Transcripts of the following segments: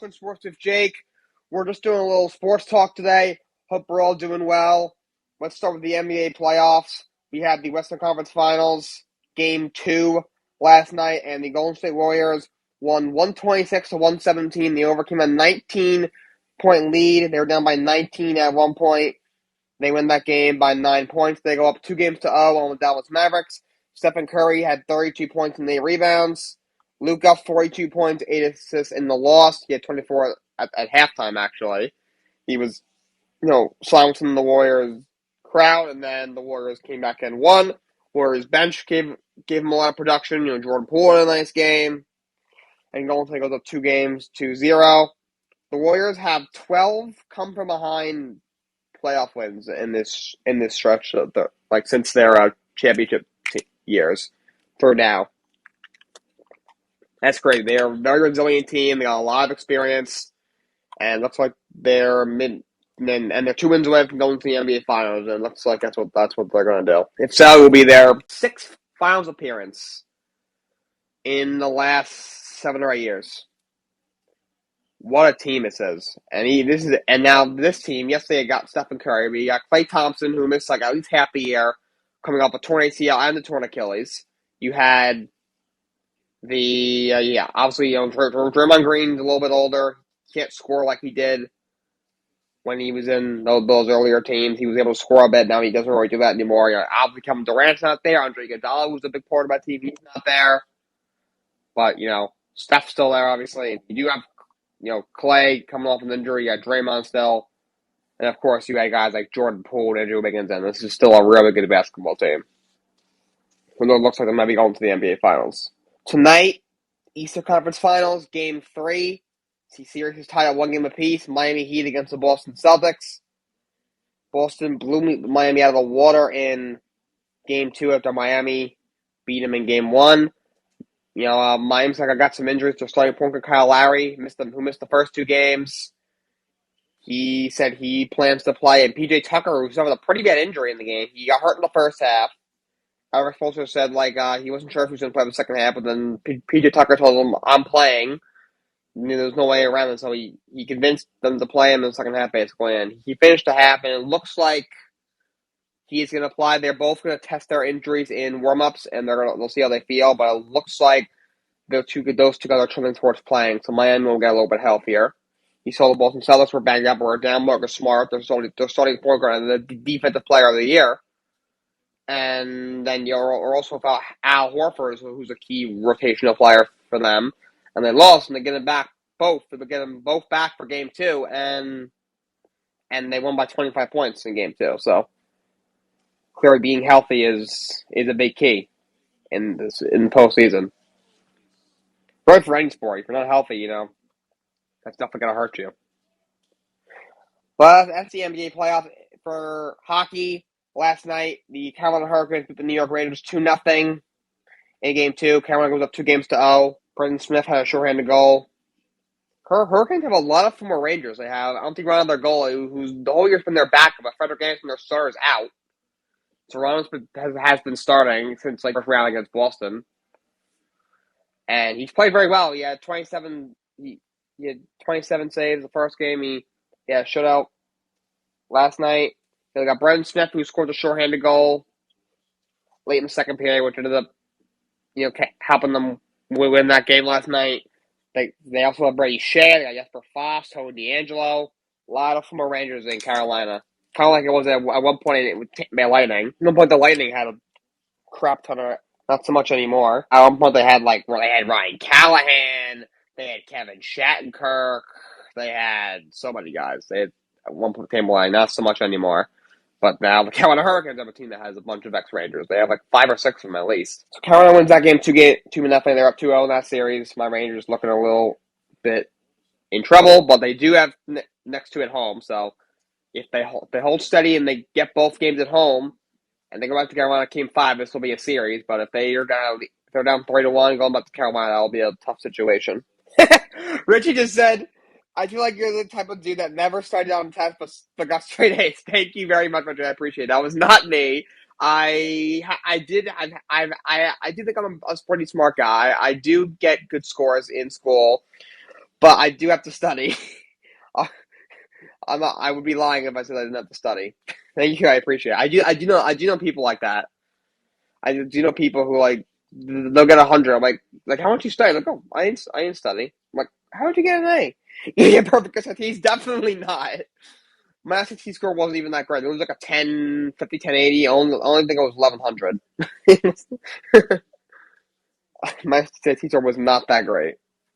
Talking Sports with Jake. We're just doing a little sports talk today. Hope we're all doing well. Let's start with the NBA playoffs. We had the Western Conference Finals, Game 2 last night, and the Golden State Warriors won 126 to 117. They overcame a 19-point lead. They were down by 19 at one point. They win that game by 9 points. They go up 2-0 on the Dallas Mavericks. Stephen Curry had 32 points and 8 rebounds. Luka, 42 points, 8 assists in the loss. He had 24 at halftime, actually. He was, silencing the Warriors crowd, and then the Warriors came back and won. Warriors bench gave him a lot of production. Jordan Poole had a nice game. And Golden State goes up 2-0. The Warriors have 12 come from behind playoff wins in this stretch of since their championship years through now. That's great. They're a very resilient team. They got a lot of experience, and looks like they're and they're 2 wins away from going to the NBA Finals. And looks like that's what they're going to do. If so, it will be their 6th Finals appearance in the last 7 or 8 years. What a team it is. And now this team, yesterday got Stephen Curry, but you got Klay Thompson, who missed at least half the year, coming off a torn ACL and a torn Achilles. You had obviously, Draymond Green's a little bit older. Can't score like he did when he was in those earlier teams. He was able to score a bit. Now he doesn't really do that anymore. Obviously, Kevin Durant's not there. Andre Iguodala, who's a big part of that team, he's not there. But, Steph's still there, obviously. You do have Klay coming off an injury. You got Draymond still. And, of course, you got guys like Jordan Poole and Andrew Wiggins. And this is still a really good basketball team. It looks like they might be going to the NBA Finals. Tonight, Eastern Conference Finals, Game 3. The series is tied at 1 game apiece. Miami Heat against the Boston Celtics. Boston blew Miami out of the water in Game 2 after Miami beat them in Game 1. Miami's got some injuries. Their starting point guard Kyle Lowry, who missed the first 2 games. He said he plans to play. And Pga Tucker, who suffered a pretty bad injury in the game, he got hurt in the first half. Eric Spoelstra said he wasn't sure if he was going to play the second half, but then Pga Tucker told him, "I'm playing." There's no way around it, so he convinced them to play him in the second half, basically. And he finished the half, and it looks like he's going to play. They're both going to test their injuries in warm-ups, and they'll see how they feel. But it looks like those two guys are trending towards playing, so Miami will get a little bit healthier. You saw the Boston Celtics were banged up, were down Marcus Smart. They're starting point guard and the defensive player of the year. And then you're also without Al Horford, who's a key rotational player for them. And they lost, and they get them back both. They get them both back for Game 2, and they won by 25 points in Game 2. So clearly, being healthy is a big key in the postseason. Right for any sport. If you're not healthy, that's definitely going to hurt you. But that's the NBA playoffs for hockey. Last night, the Carolina Hurricanes beat the New York Rangers 2-0 in Game 2. Carolina goes up 2-0. Brendan Smith had a shorthanded goal. Hurricanes have a lot of former Rangers. They have Antti their goalie, who's the whole year's been their backup, but Frederick Anderson, their star, is out. Toronto has been starting since first round against Boston. And he's played very well. He had 27 saves the first game. He had a shutout last night. They got Brendan Smith, who scored the shorthanded goal late in the second period, which ended up, helping them win that game last night. They also have Brady Shea. They got Jesper Fast, Tony D'Angelo. A lot of former Rangers in Carolina. Kind of like it was at one point with Tampa Bay Lightning. At one point, the Lightning had a crap ton of, not so much anymore. At one point, they had Ryan Callahan. They had Kevin Shattenkirk. They had so many guys. They had at one point Tampa Bay, not so much anymore. But now the Carolina Hurricanes have a team that has a bunch of ex-Rangers. They have 5 or 6 of them at least. So Carolina wins that game 2-0. They're up 2-0 in that series. My Rangers looking a little bit in trouble, but they do have next 2 at home. So if they hold steady and they get both games at home, and they go back to Carolina Game 5, this will be a series. But if they're down 3-1 going back to Carolina, that'll be a tough situation. Richie just said, "I feel like you're the type of dude that never started out in test but got straight A's." Thank you very much, Richie. I appreciate it. That was not me. I did think I'm a pretty smart guy. I do get good scores in school, but I do have to study. I would be lying if I said I didn't have to study. Thank you, I appreciate it. I do know people like that. I do know people who like they'll get 100. I'm like how much you study? Like, oh, I didn't study. I'm like, how would you get an A? You get perfect SAT. He's definitely not. My SAT score wasn't even that great. It was like a 10, 50, 10, 80. Only thing it was 1100. My SAT score was not that great,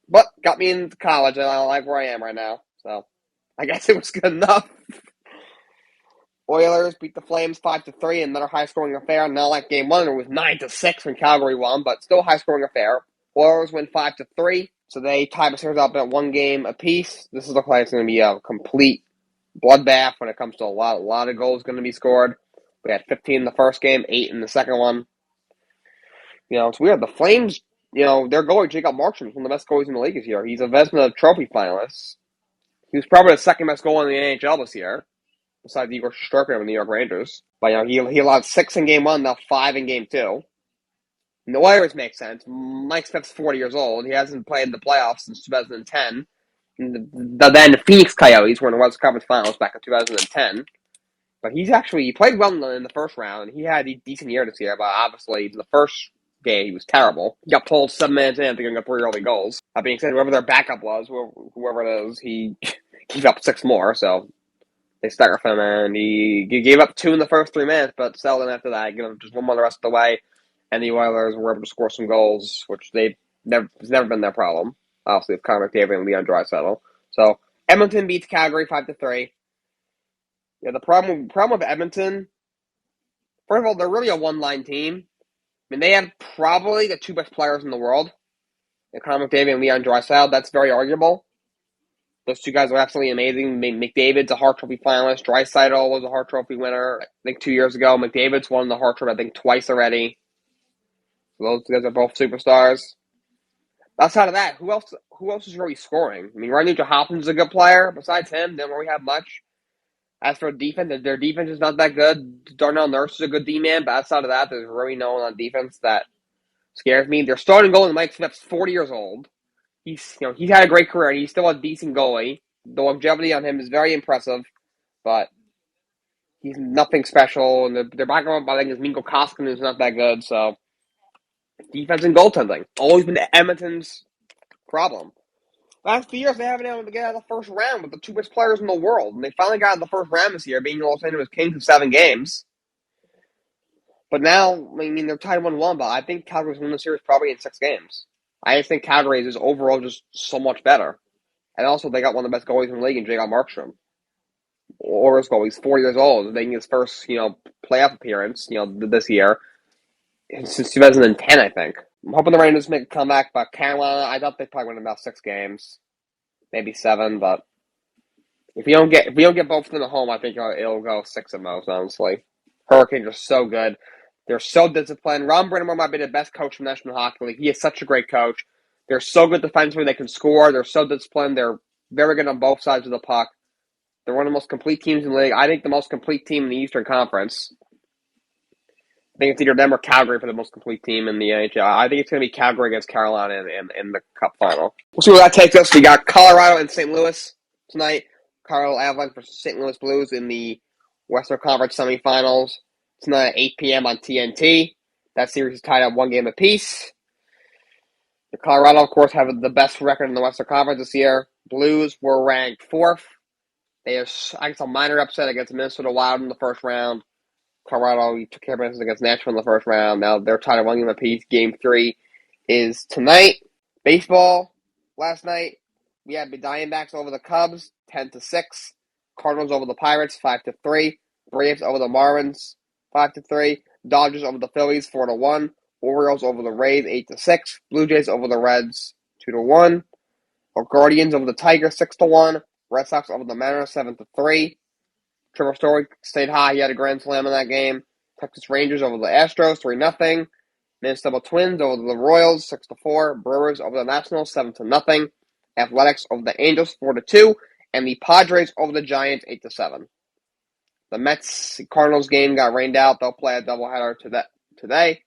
but got me into college, and I like where I am right now. So I guess it was good enough. Oilers beat the Flames 5-3 in another high-scoring affair. Not like Game 1, it was 9-6 when Calgary won, but still a high-scoring affair. Oilers win 5-3, so they tie the series up at 1 game apiece. This looks like it's going to be a complete bloodbath when it comes to a lot of goals going to be scored. We had 15 in the first game, 8 in the second one. It's weird. The Flames, their goalie, Jacob Markstrom, is one of the best goalies in the league this year. He's a Vezina Trophy finalist. He was probably the second best goalie in the NHL this year, besides Igor Shesterkin of the New York Rangers. But, he allowed 6 in Game 1, now 5 in Game 2. And the Oilers make sense. Mike Smith's 40 years old. He hasn't played in the playoffs since 2010. Then the Phoenix Coyotes were in the Western Conference Finals back in 2010. But he played well in the first round. He had a decent year this year, but obviously in the first game he was terrible. He got pulled 7 minutes in after getting up 3 early goals. That being said, whoever their backup was, whoever it is, he gave up 6 more, so they stuck with him, and he gave up 2 in the first 3 minutes, but seldom after that, gave up just 1 more the rest of the way, and the Oilers were able to score some goals, which it's never been their problem, obviously, with Connor McDavid and Leon Draisaitl. So, Edmonton beats Calgary 5-3. Yeah, the problem with Edmonton, first of all, they're really a one-line team. I mean, they have probably the 2 best players in the world, Connor McDavid and Leon Draisaitl. That's very arguable. Those 2 guys are absolutely amazing. McDavid's a Hart Trophy finalist. Draisaitl was a Hart Trophy winner, I think 2 years ago. McDavid's won the Hart Trophy, I think, twice already. So those guys are both superstars. Outside of that, who else is really scoring? I mean, Ryan Nugent-Hopkins is a good player. Besides him, they don't really have much. As for defense, their defense is not that good. Darnell Nurse is a good D-man, but outside of that, there's really no one on defense that scares me. Their starting goalie, Mike Smith's 40 years old. He's had a great career, and he's still a decent goalie. The longevity on him is very impressive, but he's nothing special. And their backup, I think, is Minko Koskinen, who's not that good. So, defense and goaltending always been Edmonton's problem. Last few years, they haven't been able to get out of the first round with the 2 best players in the world. And they finally got out of the first round this year, being the Los Angeles Kings in 7 games. But now, I mean, they're tied 1-1, but I think Calgary's win the series probably in 6 games. I just think Calgary is overall just so much better. And also, they got one of the best goalies in the league in Jacob Markstrom. Oilers goalie, he's 40 years old, making his first, playoff appearance, this year. Since 2010, I think. I'm hoping the Rangers make a comeback, but Carolina, I thought they'd probably win about 6 games. Maybe 7, but if we don't get both of them at home, I think it'll go 6 at most, honestly. Hurricanes are so good. They're so disciplined. Ron Brind'Amour might be the best coach in the National Hockey League. He is such a great coach. They're so good defensively. They can score. They're so disciplined. They're very good on both sides of the puck. They're one of the most complete teams in the league. I think the most complete team in the Eastern Conference. I think it's either them or Calgary for the most complete team in the NHL. I think it's going to be Calgary against Carolina in the Cup final. We'll see where that takes us. We got Colorado and St. Louis tonight. Colorado Avalanche versus St. Louis Blues in the Western Conference semifinals. Tonight at 8 p.m. on TNT. That series is tied up 1 game apiece. The Colorado, of course, have the best record in the Western Conference this year. Blues were ranked 4th. They have, I guess, a minor upset against Minnesota Wild in the first round. Colorado took care of business against Nashville in the first round. Now they're tied at 1 game apiece. Game 3 is tonight. Baseball last night. We had the Diamondbacks over the Cubs, 10-6. Cardinals over the Pirates, 5-3. Braves over the Marlins, 5-3. Dodgers over the Phillies, 4-1. Orioles over the Rays, 8-6. Blue Jays over the Reds, 2-1. Guardians over the Tigers, 6-1. Red Sox over the Mariners, 7-3. Trevor Story stayed high. He had a grand slam in that game. Texas Rangers over the Astros, 3-0. Minnesota Twins over the Royals, 6-4. Brewers over the Nationals, 7-0. Athletics over the Angels, 4-2. And the Padres over the Giants, 8-7. The Mets-Cardinals game got rained out. They'll play a doubleheader today.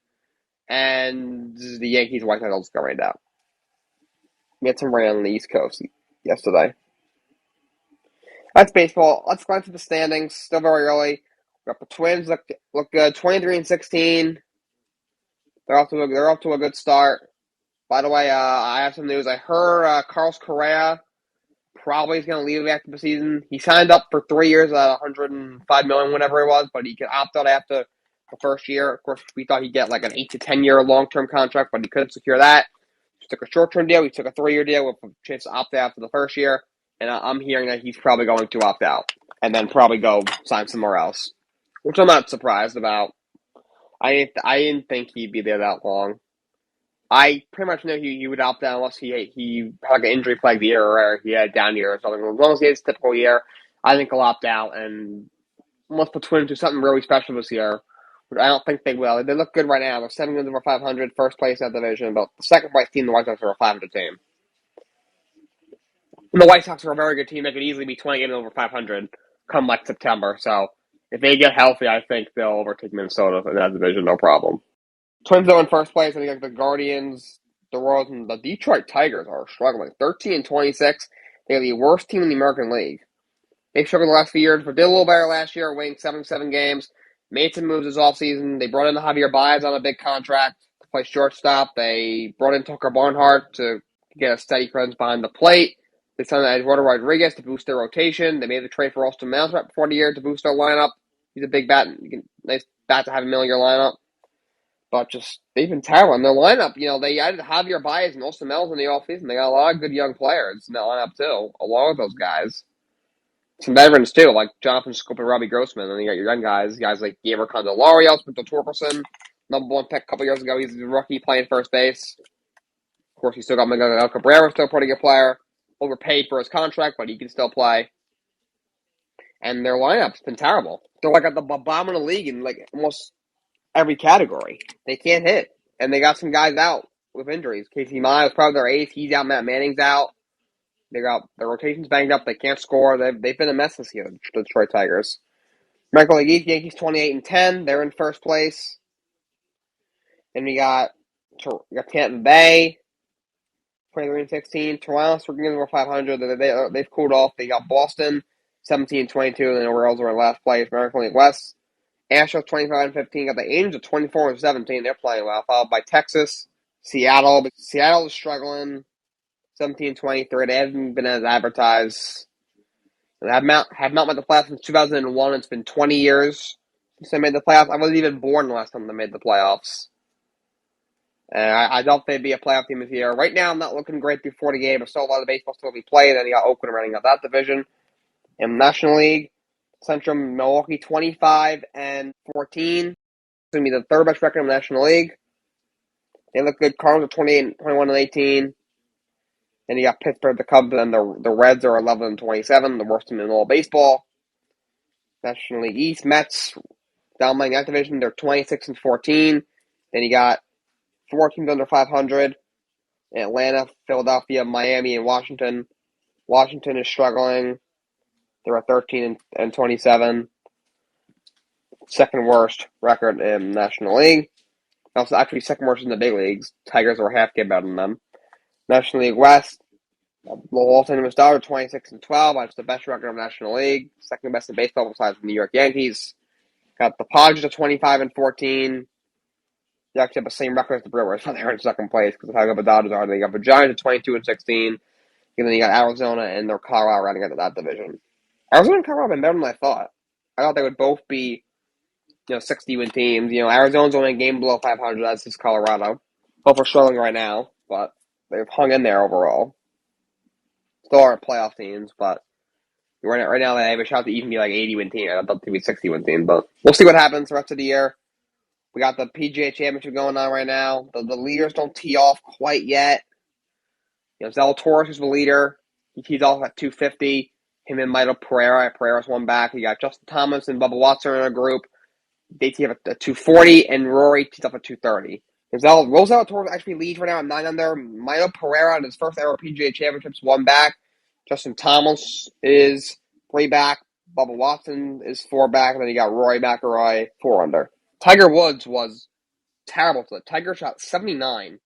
And the Yankees-White Sox got rained out. We had some rain on the East Coast. yesterday. That's baseball. Let's go into the standings. Still very early. We got the Twins look good. 23-16. They're off to a good start. By the way, I have some news. I heard Carlos Correa probably is going to leave after the season. He signed up for 3 years at $105 million, whatever it was, but he could opt out after the first year. Of course, we thought he'd get like an 8 to 10 year long term contract, but he couldn't secure that. He took a short term deal. He took a 3 year deal with a chance to opt out after the first year. And I'm hearing that he's probably going to opt out and then probably go sign somewhere else, which I'm not surprised about. I didn't think he'd be there that long. I pretty much knew he would opt out unless he had like an injury plagued year or he had a down year or something. As long as he has a typical year, I think he'll opt out and must put Twins do something really special this year. Which I don't think they will. They look good right now. They're 7 games over 500, first place in that division, but the second place team, the White Sox, are a 500 team. And the White Sox are a very good team. They could easily be 20 games over 500 come like September. So if they get healthy, I think they'll overtake Minnesota in that division, no problem. Twins are in first place, and you got the Guardians, the Royals, and the Detroit Tigers are struggling. 13-26. They're the worst team in the American League. They've struggled the last few years, but did a little better last year, winning 77 games. Made some moves this offseason. They brought in Javier Baez on a big contract to play shortstop. They brought in Tucker Barnhart to get a steady presence behind the plate. They signed Eduardo Rodriguez to boost their rotation. They made the trade for Austin Miles right before the year to boost their lineup. He's a big bat. Nice bat to have him in your lineup. But just, they've been terrible in their lineup. They added Javier Baez and Austin Miles in the offseason. They got a lot of good young players in that lineup, too, along with those guys. Some veterans, too, like Jonathan Scoop and Robbie Grossman. And you got your young guys like Gabriel Candelario, Spencer Torkelson, number 1 pick a couple years ago. He's a rookie playing first base. Of course, you still got Miguel Cabrera, still a pretty good player. Overpaid for his contract, but he can still play. And their lineup's been terrible. They're like at the bottom of the league in like almost every category. They can't hit. And they got some guys out with injuries. Casey Miles, probably their ace. He's out. Matt Manning's out. They got their rotations banged up. They can't score. They've been a mess this year, the Detroit Tigers. American League East, Yankees 28-10. They're in first place. Then we got Tampa Bay 23-16. Toronto, we're getting over 500. They've cooled off. They got Boston 17-22, and the Orioles are in last place. American League West. Astros 25-15. Got the Angels 24-17. They're playing well. Followed by Texas, Seattle. But Seattle is struggling. 17-23. They haven't been as advertised. They have not made the playoffs since 2001. It's been 20 years since they made the playoffs. I wasn't even born the last time they made the playoffs. And I doubt they'd be a playoff team this year. Right now, I'm not looking great before the game. There's still a lot of baseball still to be played. Then you got Oakland running out that division. In the National League, Central Milwaukee 25-14. It's going to be the third best record in the National League. They look good. Cardinals are 21-18. Then you got Pittsburgh, the Cubs, and the Reds are 11-27, the worst team in all baseball. National League East, Mets dominating that division. They're 26-14. Then you got 4 teams under 500. Atlanta, Philadelphia, Miami, and Washington. Washington is struggling. They're at 13-27. Second worst record in the National League. Also, actually, second worst in the big leagues. Tigers are half game better than them. National League West, the Los Angeles Dodgers 26-12. That's the best record of the National League. Second best in baseball besides the New York Yankees. Got the Padres at 25-14. They actually have the same record as the Brewers, so they're in second place because of how good the Dodgers are. Then you got the Giants at 22-16. And then you got Arizona and their Colorado running into that division. Arizona and Colorado have been better than I thought. I thought they would both be 60-win teams. Arizona's only a game below 500. That's just Colorado. Both are struggling right now, but they've hung in there overall. Still aren't playoff teams, but right now they have a shot to even be like 80-win team. I thought they'd be 60-win team, but we'll see what happens the rest of the year. We got the Pga Championship going on right now. The leaders don't tee off quite yet. Zalatoris is the leader. He tees off at 250. Him and Mito Pereira. Pereira's one back. You got Justin Thomas and Bubba Watson in a group. They tee up at 240, and Rory tees up at 230. Will Zalatoris actually leads right now at 9 under. Mito Pereira in his first ever PGA Championships, one back. Justin Thomas is 3 back. Bubba Watson is 4 back. And then you got Rory McIlroy, 4 under. Tiger Woods was terrible today. Tiger shot 79.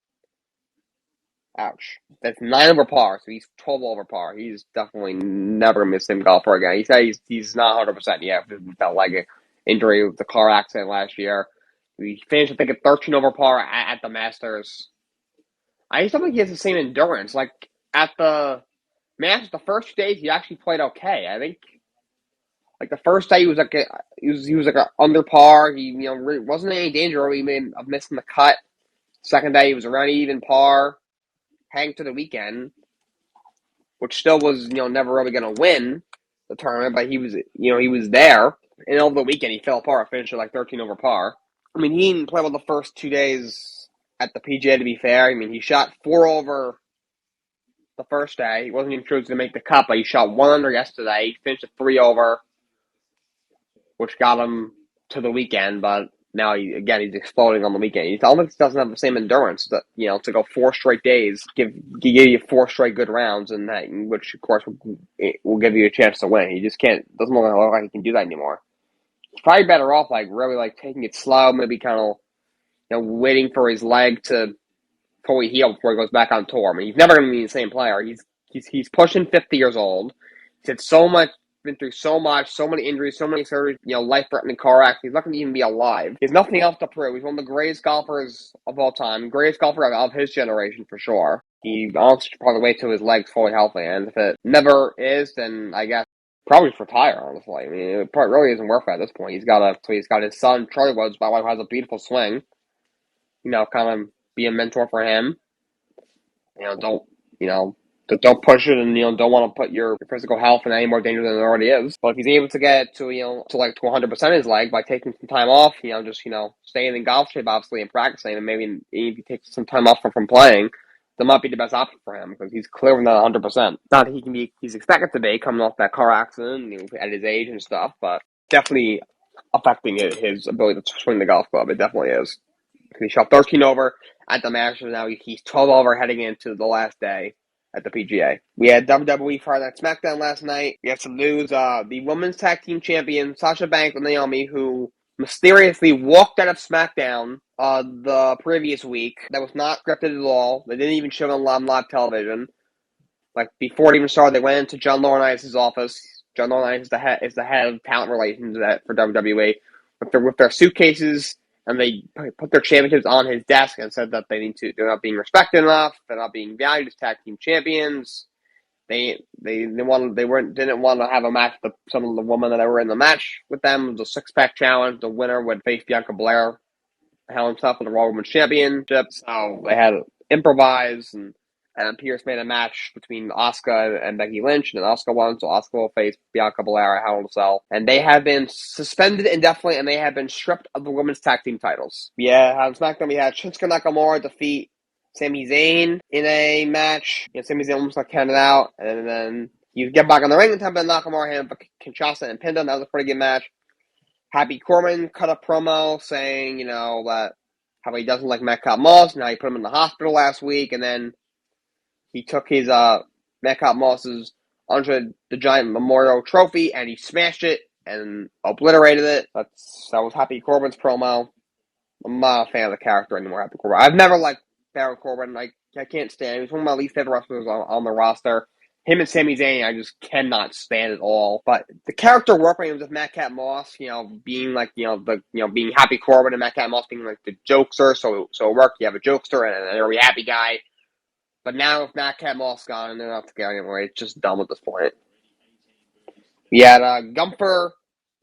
Ouch. That's 9 over par, so he's 12 over par. He's definitely never missed him golfer again. He said he's not 100% yet with that leg injury with the car accident last year. He finished, I think, at 13 over par at the Masters. I just don't think he has the same endurance. Like, at the Masters, the first few days, he actually played okay. I think, like, the first day, he was like a under par. He, really wasn't in any danger of missing the cut. Second day, he was around even par, heading to the weekend, which still was, never really going to win the tournament, but he was there. And over the weekend, he fell apart, finished at like 13 over par. I mean, he didn't play well the first 2 days at the PGA, to be fair. I mean, he shot 4 over the first day. He wasn't even sure he was going to make the cut, but he shot 1 under yesterday. He finished at 3 over, which got him to the weekend, but now he's exploding on the weekend. He almost doesn't have the same endurance to go 4 straight days, give you 4 straight good rounds, and that, which of course will give you a chance to win. He just doesn't look like he can do that anymore. He's probably better off really taking it slow, maybe kind of waiting for his leg to fully heal before he goes back on tour. I mean, he's never going to be the same player. He's pushing 50 years old. He's had been through so much, so many injuries, so many surgeries, life-threatening car accidents. He's not going to even be alive. He has nothing else to prove. He's one of the greatest golfers of all time, greatest golfer of his generation for sure. He honestly should probably wait till his leg's fully healthy, and if it never is, then I guess probably retire, honestly. I mean, it probably really isn't worth it at this point. He's got his son, Charlie Woods, my wife, has a beautiful swing. Kind of be a mentor for him. Don't push it, and don't want to put your physical health in any more danger than it already is. But if he's able to get to 100% his leg by taking some time off, just staying in golf shape, obviously, and practicing, and maybe if he takes some time off from playing, that might be the best option for him because he's clearly not 100%. Not that he's expected to be coming off that car accident at his age and stuff, but definitely affecting his ability to swing the golf club. It definitely is. He shot 13 over at the Masters. Now he's 12 over heading into the last day at the PGA. We had WWE Friday Night Smackdown last night. We had some news. The women's tag team champion, Sasha Banks and Naomi, who mysteriously walked out of SmackDown the previous week. That was not scripted at all. They didn't even show it on live television. Like, before it even started, they went into John Laurinaitis' office. John Laurinaitis is the head of talent relations for WWE. With their suitcases, and they put their championships on his desk and said that they're not being respected enough, they're not being valued as tag team champions. They didn't want to have a match with some of the women that were in the match with them. The 6-pack challenge, the winner would face Bianca Belair, Hell himself for the Raw Women's Championship. So they had to improvise, and Pierce made a match between Asuka and Becky Lynch, and then Asuka won, so Asuka will face Bianca Belair at Hell in a Cell. And they have been suspended indefinitely, and they have been stripped of the women's tag team titles. Yeah, on SmackDown we had Shinsuke Nakamura defeat Sami Zayn in a match. Sami Zayn almost got counted out, and then you get back on the ring and time, but Nakamura hit Kinshasa and pinned him. That was a pretty good match. Happy Corbin cut a promo saying, that how he doesn't like Metcalf Moss, and how he put him in the hospital last week, and then he took his Metcalf Moss's Andre the Giant Memorial Trophy, and he smashed it and obliterated it. That was Happy Corbin's promo. I'm not a fan of the character anymore, Happy Corbin. I've never liked Baron Corbin. I can't stand him. He's one of my least favorite wrestlers on the roster. Him and Sami Zayn, I just cannot stand at all. But the character work when he was with Metcalf Moss, being being Happy Corbin and Metcalf Moss being like the jokester, so it worked. You have a jokester and a very happy guy. But now with Metcalf Moss gone and they're not together anymore, it's just dumb at this point. We had Gunther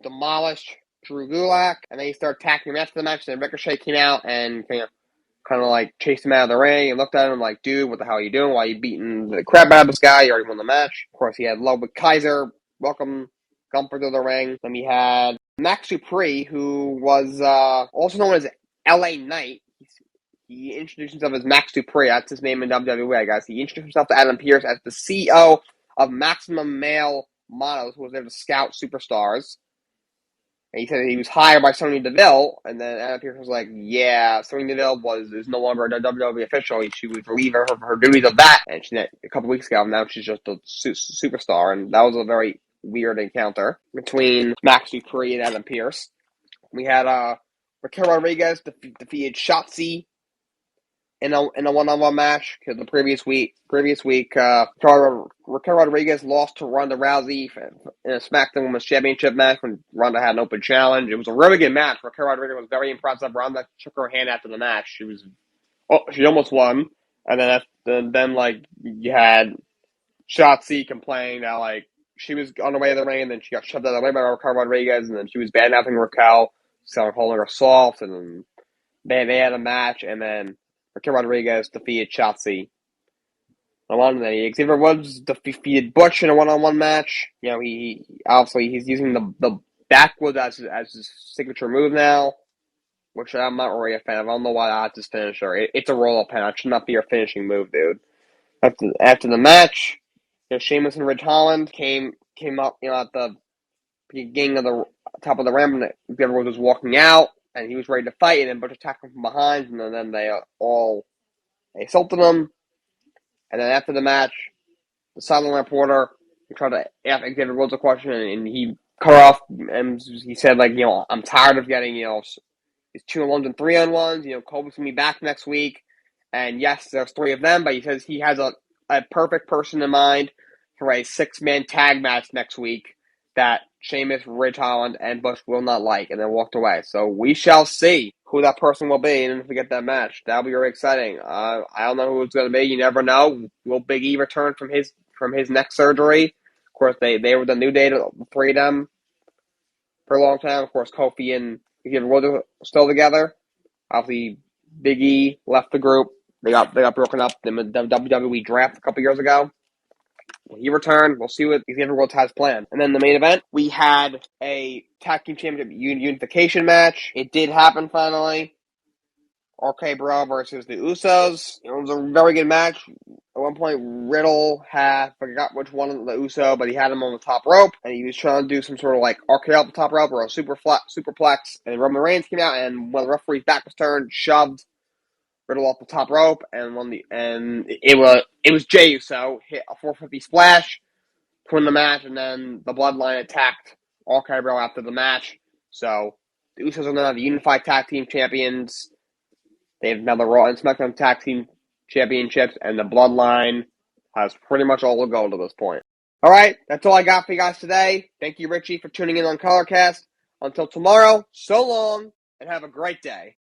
demolish Drew Gulak, and then he started attacking him after the match. Then Ricochet came out and kind of like chased him out of the ring and looked at him like, dude, what the hell are you doing? Why are you beating the crap out of this guy? You already won the match. Of course, he had Ludwig Kaiser welcome Gunther to the ring. Then we had Max Dupree, who was also known as LA Knight. He introduced himself as Max Dupree. That's his name in WWE, guys. He introduced himself to Adam Pearce as the CEO of Maximum Male Models, who was there to scout superstars. And he said he was hired by Sonya Deville, and then Adam Pearce was like, yeah, Sonya Deville is no longer a WWE official. She was relieved of her duties of that. And a couple weeks ago, now she's just a superstar. And that was a very weird encounter between Max Dupree and Adam Pearce. We had Raquel Rodriguez defeated Shotzi in a one-on-one match. Because the previous week, Raquel Rodriguez lost to Ronda Rousey in a SmackDown Women's Championship match when Ronda had an open challenge. It was a really good match. Raquel Rodriguez was very impressive. Ronda shook her hand after the match. She almost won, and then like you had Shotzi complaining that like she was on the way to the ring, and then she got shoved out of the way by Raquel Rodriguez, and then she was bad-mouthing Raquel, so calling her soft, and then they had a match, and then Raquel Rodriguez defeated Shotzi. And then Xavier Woods defeated Butch in a one-on-one match. You know, he obviously he's using the backwoods as his signature move now, which I'm not really a fan of. I don't know why that's his finisher. It's a roll-up pin. It should not be your finishing move, dude. After the match, Sheamus and Ridge Holland came up, at the beginning of the top of the ramp, and Xavier Woods was walking out, and he was ready to fight, and then Butch attacked him from behind, and then they assaulted him. And then after the match, the sideline reporter tried to ask Xavier Woods a question, and he cut off, and he said, like, I'm tired of getting, it's 2-on-1s and 3-on-1s. Kobe's going to be back next week. And yes, there's 3 of them, but he says he has a perfect person in mind for a 6-man tag match next week that Sheamus, Ridge Holland, and Bush will not like, and then walked away. So we shall see who that person will be, and if we get that match, that'll be very exciting. I don't know who it's going to be. You never know. Will Big E return from his neck surgery? Of course, they were the New Day, the 3 of them, for a long time. Of course, Kofi and Xavier Woods are still together. Obviously, Big E left the group. They got broken up in the WWE draft a couple years ago. When he returned, we'll see what Xavier Woods has planned. And then the main event, we had a Tag Team Championship unification match. It did happen finally. RK Bro versus the Usos. It was a very good match. At one point, Riddle I forgot which one of the Uso, but he had him on the top rope, and he was trying to do some sort of like RKO off the top rope or a superplex. And Roman Reigns came out, and when the referee's back was turned, shoved Riddle off the top rope, and it was Jey Uso hit a 450 splash to win the match, and then the Bloodline attacked RK Bro after the match. So the Usos are now the unified tag team champions. They have now the Raw and SmackDown tag team championships, and the Bloodline has pretty much all the gold at this point. All right, that's all I got for you guys today. Thank you, Richie, for tuning in on Colorcast. Until tomorrow, so long, and have a great day.